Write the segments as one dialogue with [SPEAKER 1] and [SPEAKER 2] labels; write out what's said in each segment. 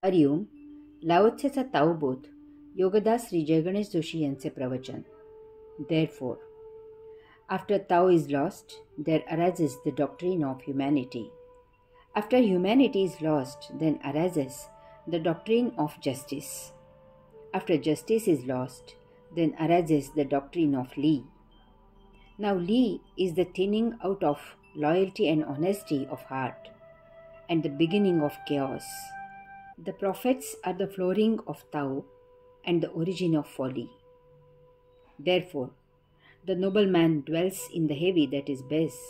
[SPEAKER 1] हरिओम. लाओत्सेचा ताओबोध योगदास श्री जयगणेश जोशी यांचे प्रवचन. Therefore, after Tao is lost, there arises the doctrine of humanity. After humanity is lost, then arises the doctrine of justice. After justice is lost, then arises the doctrine of Li. Now Li is the thinning out of loyalty and honesty of heart, and the beginning of chaos. The prophets are the flooring of Tao and the origin of folly. Therefore, the noble man dwells in the heavy that is base,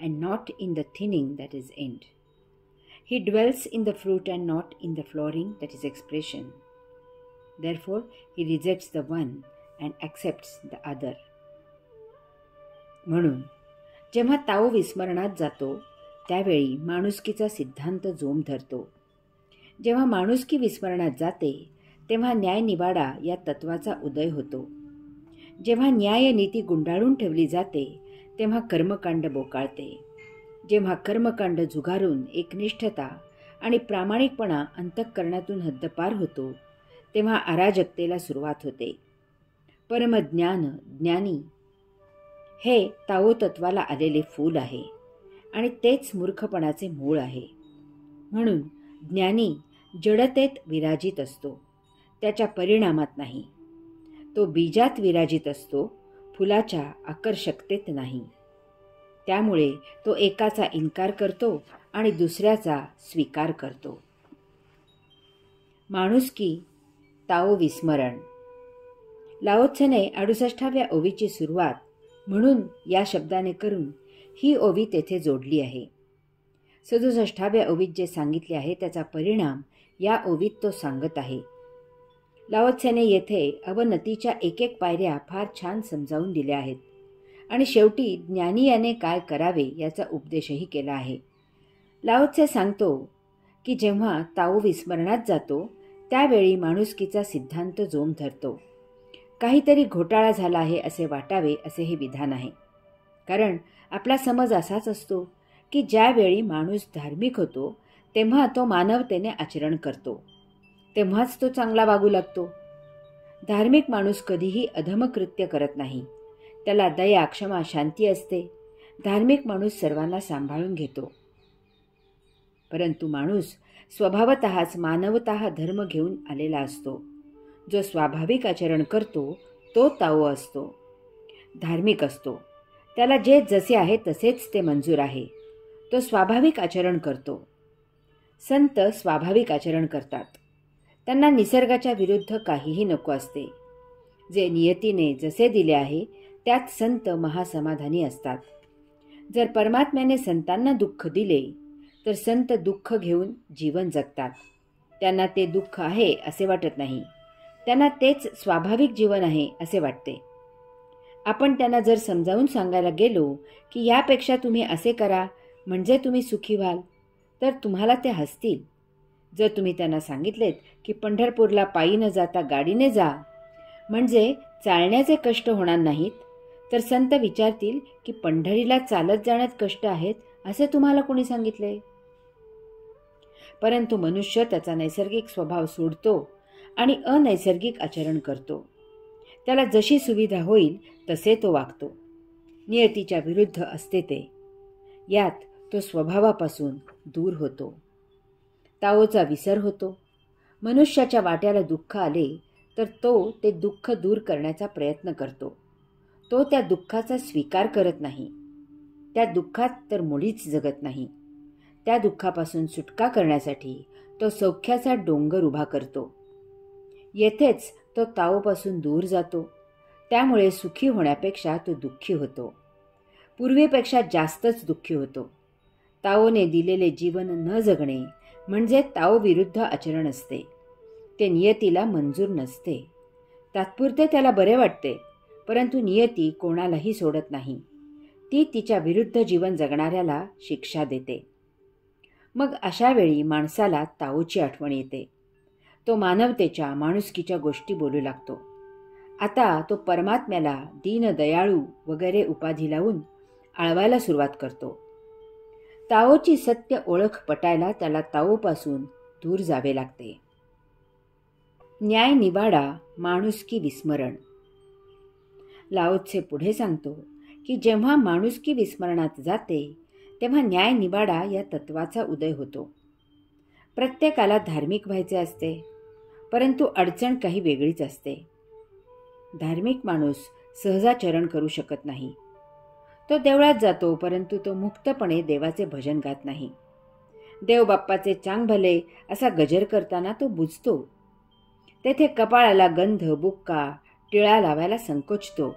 [SPEAKER 1] and not in the thinning that is end. He dwells in the fruit and not in the flooring that is expression. Therefore, he rejects the one and accepts the other. म्हणून जेव्हा ताओ विस्मरणात जातो त्यावेळी माणुसकीचा सिद्धांत जोम धरतो. जेव्हा माणुसकी विस्मरणात जाते तेव्हा न्यायनिवाडा या तत्वाचा उदय होतो. जेव्हा न्यायनीती गुंडाळून ठेवली जाते तेव्हा कर्मकांड बोकाळते. जेव्हा कर्मकांड झुगारून एकनिष्ठता आणि प्रामाणिकपणा अंतःकरणातून हद्दपार होतो तेव्हा अराजकतेला सुरुवात होते. परमज्ञान ज्ञानी हे ताओ तत्वाला आलेले फूल आहे आणि तेच मूर्खपणाचे मूळ आहे. म्हणून ज्ञानी जडतेत विराजित असतो, त्याच्या परिणामात नाही. तो बीजात विराजित असतो, फुलाच्या आकर्षकतेत नाही. त्यामुळे तो एकाचा इन्कार करतो आणि दुसऱ्याचा स्वीकार करतो. माणुसकी ताओ विस्मरण. लाओत्सेने 68व्या ओवीची सुरुवात म्हणून या शब्दाने करून ही ओवी तेथे जोडली आहे. 67व्या ओवीत जे सांगितले आहे त्याचा परिणाम या ओवीत तो सांगत आहे. लाओत्सेने येथे अवनतीच्या एक एक पायऱ्या फार छान समजावून दिल्या आहेत आणि शेवटी ज्ञानी याने काय करावे याचा उपदेशही केला आहे. लाओत्से सांगतो की जेव्हा ताओ विस्मरणात जातो त्यावेळी माणुसकीचा सिद्धांत जोम धरतो. काहीतरी घोटाळा झाला आहे असे वाटावे असे हे विधान आहे. कारण आपला समज असाच असतो की ज्यावेळी माणूस धार्मिक होतो तेव्हा तो मानवतेने आचरण करतो, तेव्हाच तो चांगला वागू लागतो. धार्मिक माणूस कधीही अधमकृत्य करत नाही. त्याला दया, क्षमा, शांती असते. धार्मिक माणूस सर्वांना सांभाळून घेतो. परंतु माणूस स्वभावतःच मानवतः धर्म घेऊन आलेला असतो. जो स्वाभाविक आचरण करतो तो ताओ असतो, धार्मिक असतो. त्याला जे जसे आहे तसेच ते मंजूर आहे. तो स्वाभाविक आचरण करतो. संत स्वाभाविक आचरण करतात. त्यांना निसर्गाच्या विरुद्ध काहीही नको असते. जे नियतीने जसे दिले आहे त्यात संत महासमाधानी असतात. जर परमात्म्याने संतांना दुःख दिले तर संत दुःख घेऊन जीवन जगतात. त्यांना ते दुःख आहे असे वाटत नाही. त्यांना तेच स्वाभाविक जीवन आहे असे वाटते. आपण त्यांना जर समजावून सांगायला गेलो की यापेक्षा तुम्ही असे करा म्हणजे तुम्ही सुखी व्हाल तर तुम्हाला ते हसतील. जर तुम्ही त्यांना सांगितलेत की पंढरपूरला पायी न जाता गाडीने जा म्हणजे चालण्याचे कष्ट होणार नाहीत तर संत विचारतील की पंढरीला चालत जाण्यात कष्ट आहेत असे तुम्हाला कोणी सांगितले. परंतु मनुष्य त्याचा नैसर्गिक स्वभाव सोडतो आणि अनैसर्गिक आचरण करतो. त्याला जशी सुविधा होईल तसे तो वागतो. नियतीच्या विरुद्ध असते ते. यात तो स्वभावापासून दूर होतो. ताओचा विसर होतो. मनुष्याच्या वाट्याला दुःख आले तर तो ते दुःख दूर करण्याचा प्रयत्न करतो. तो त्या दुःखाचा स्वीकार करत नाही. त्या दुःखात तर मुळीच जगत नाही. त्या दुःखापासून सुटका करण्यासाठी तो सौख्याचा डोंगर उभा करतो. येथेच तो ताओपासून दूर जातो. त्यामुळे सुखी होण्यापेक्षा तो दुःखी होतो. पूर्वीपेक्षा जास्तच दुःखी होतो. ताओने दिलेले जीवन न जगणे म्हणजे ताओ विरुद्ध आचरण असते. ते नियतीला मंजूर नसते. तात्पुरते त्याला बरे वाटते, परंतु नियती कोणालाही सोडत नाही. ती तिच्या विरुद्ध जीवन जगणाऱ्याला शिक्षा देते. मग अशा वेळी माणसाला ताओची आठवण येते. तो मानवतेच्या, माणुसकीच्या गोष्टी बोलू लागतो. आता तो परमात्म्याला दीनदयाळू वगैरे उपाधी लावून आळवायला सुरुवात करतो. ताओची सत्य ओळख पटायला त्याला ताओपासून दूर जावे लागते. न्याय निवाडा माणुसकी विस्मरण. लाओत्से पुढे सांगतो की जेव्हा माणुसकी विस्मरणात जाते तेव्हा न्याय निवाडा या तत्वाचा उदय होतो. प्रत्येकाला धार्मिक व्हायचे असते, परंतु अडचण काही वेगळीच असते. धार्मिक माणूस सहजाचरण करू शकत नाही. तो देवळात जातो, परंतु तो मुक्तपणे देवाचे भजन गात नाही. देव बाप्पाचे चांग भले असा गजर करताना तो बुजतो. तेथे कपाळाला गंध, बुक्का, टिळा लावायला संकोचतो.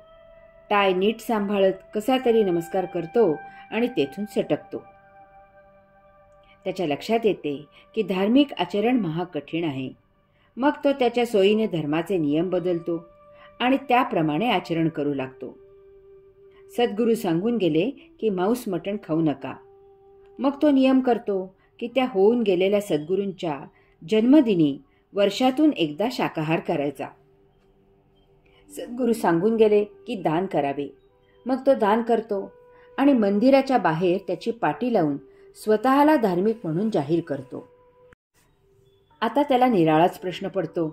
[SPEAKER 1] टाय नीट सांभाळत कसा तरी नमस्कार करतो आणि तेथून सटकतो. त्याच्या लक्षात येते की धार्मिक आचरण महाकठीण आहे. मग तो त्याच्या सोयीने धर्माचे नियम बदलतो आणि त्याप्रमाणे आचरण करू लागतो. सद्गुरू सांगून गेले की मांस मटण खाऊ नका. मग तो नियम करतो की त्या होऊन गेलेल्या सद्गुरूंच्या जन्मदिनी वर्षातून एकदा शाकाहार करायचा. सद्गुरू सांगून गेले की दान करावे. मग तो दान करतो आणि मंदिराच्या बाहेर त्याची पाटी लावून स्वतःला धार्मिक म्हणून जाहीर करतो. आता त्याला निराळाच प्रश्न पडतो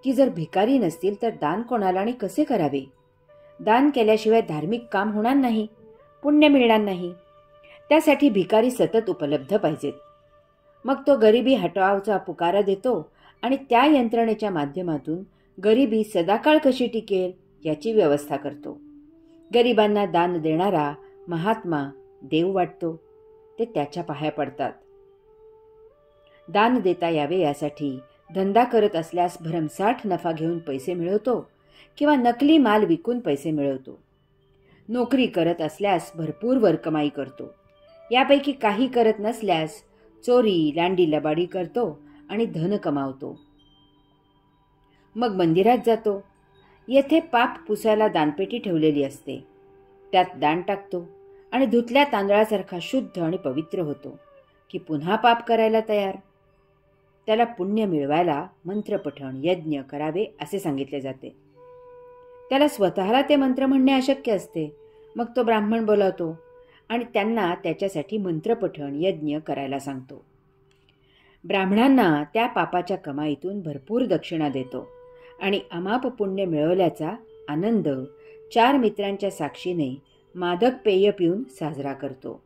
[SPEAKER 1] की जर भिकारी नसतील तर दान कोणाला आणि कसे करावे? दान केल्याशिवाय धार्मिक काम होणार नाही, पुण्य मिळणार नाही. त्यासाठी भिकारी सतत उपलब्ध पाहिजेत. मग तो गरिबी हटवावचा पुकारा देतो आणि त्या यंत्रणेच्या माध्यमातून गरिबी सदाकाळ कशी टिकेल याची व्यवस्था करतो. गरिबांना दान देणारा महात्मा देव वाटतो. ते त्याच्या पाया पडतात. दान देता यावे यासाठी धंदा करत असल्यास भरमसाठ नफा घेऊन पैसे मिळवतो किंवा नकली माल विकून पैसे मिळवतो. नोकरी करत असल्यास भरपूर वरकमाई करतो. यापैकी काही करत नसल्यास चोरी, लांडी लबाडी करतो आणि धन कमावतो. मग मंदिरात जातो. येथे पाप पुसायला दानपेटी ठेवलेली असते. त्यात दान टाकतो आणि धुतल्या तांदळासारखा शुद्ध आणि पवित्र होतो की पुन्हा पाप करायला तयार. त्याला पुण्य मिळवायला मंत्रपठण, यज्ञ करावे असे सांगितले जाते. त्याला स्वतःला ते मंत्र म्हणणे अशक्य असते. मग तो ब्राह्मण बोलावतो आणि त्यांना त्याच्यासाठी मंत्रपठण, यज्ञ करायला सांगतो. ब्राह्मणांना त्या पापाच्या कमाईतून भरपूर दक्षिणा देतो आणि अमाप पुण्य मिळवल्याचा आनंद 4 मित्रांच्या साक्षीने मादक पेय पिऊन साजरा करतो.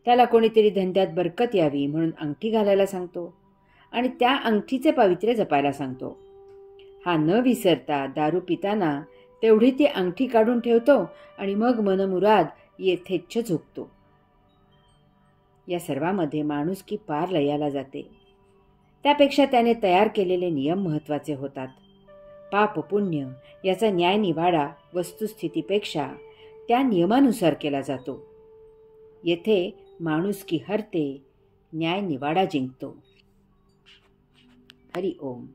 [SPEAKER 1] त्याला कोणीतरी धंद्यात बरकत यावी म्हणून अंगठी घालायला सांगतो आणि त्या अंगठीचे पावित्र्य जपायला सांगतो. हा न विसरता दारू पिताना तेवढी ती अंगठी काढून ठेवतो आणि मग मनमुराद येथेच्छ झोपतो. या सर्वांमध्ये माणुसकी पार लयाला जाते. त्यापेक्षा त्याने तयार केलेले नियम महत्त्वाचे होतात. पाप पुण्य याचा न्याय निवाडा वस्तुस्थितीपेक्षा त्या नियमानुसार केला जातो. येथे माणुसकी हरते, न्याय निवाडा जिंकतो. हरि ओम.